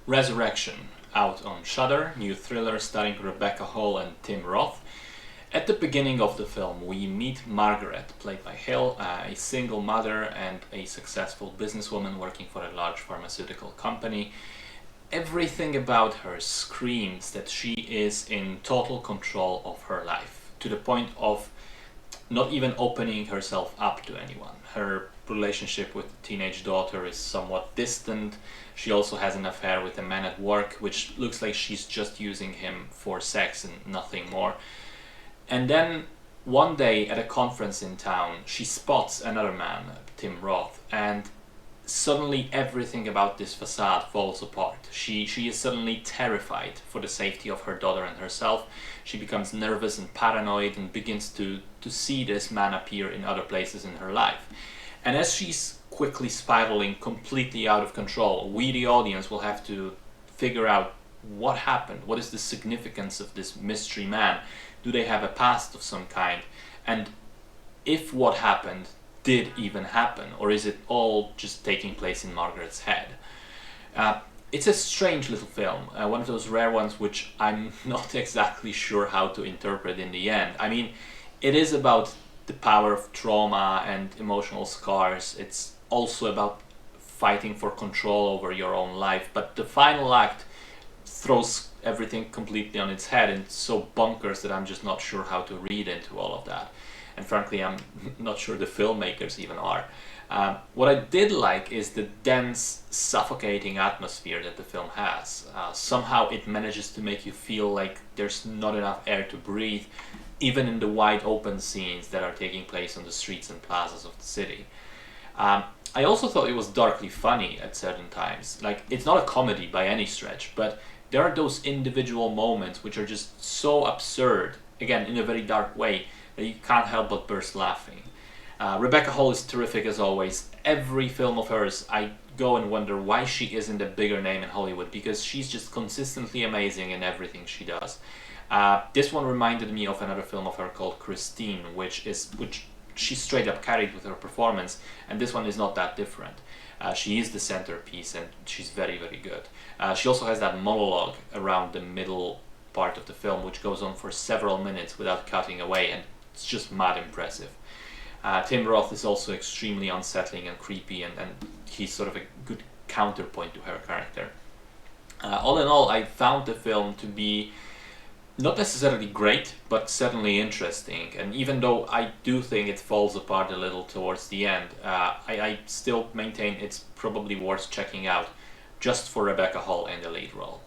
Resurrection, out on Shudder, new thriller starring Rebecca Hall and Tim Roth. At the beginning of the film, we meet Margaret, played by Hill, a single mother and a successful businesswoman working for a large pharmaceutical company. Everything about her screams that she is in total control of her life, to the point of not even opening herself up to anyone. Her relationship with the teenage daughter is somewhat distant. She also has an affair with a man at work, which looks like she's just using him for sex and nothing more. And then one day at a conference in town, she spots another man, Tim Roth, and suddenly everything about this facade falls apart. She is suddenly terrified for the safety of her daughter and herself. She becomes nervous and paranoid and begins to see this man appear in other places in her life. And as she's quickly spiraling completely out of control, we, the audience, will have to figure out what happened. What is the significance of this mystery man? Do they have a past of some kind? And if what happened did even happen, or is it all just taking place in Margaret's head? It's a strange little film, one of those rare ones which I'm not exactly sure how to interpret in the end. I mean, it is about the power of trauma and emotional scars. It's also about fighting for control over your own life, but the final act throws everything completely on its head, and it's so bonkers that I'm just not sure how to read into all of that. And frankly, I'm not sure the filmmakers even are. What I did like is the dense, suffocating atmosphere that the film has. Somehow it manages to make you feel like there's not enough air to breathe, even in the wide open scenes that are taking place on the streets and plazas of the city. I also thought it was darkly funny at certain times. Like, it's not a comedy by any stretch, but there are those individual moments which are just so absurd, again, in a very dark way, that you can't help but burst laughing. Rebecca Hall is terrific as always. Every film of hers, I go and wonder why she isn't a bigger name in Hollywood, because she's just consistently amazing in everything she does. This one reminded me of another film of her called Christine, which she straight up carried with her performance, and this one is not that different. She is the centerpiece, and she's very, very good. She also has that monologue around the middle part of the film, which goes on for several minutes without cutting away, and it's just mad impressive. Tim Roth is also extremely unsettling and creepy, and he's sort of a good counterpoint to her character. All in all, I found the film to be not necessarily great, but certainly interesting. And even though I do think it falls apart a little towards the end, I still maintain it's probably worth checking out just for Rebecca Hall in the lead role.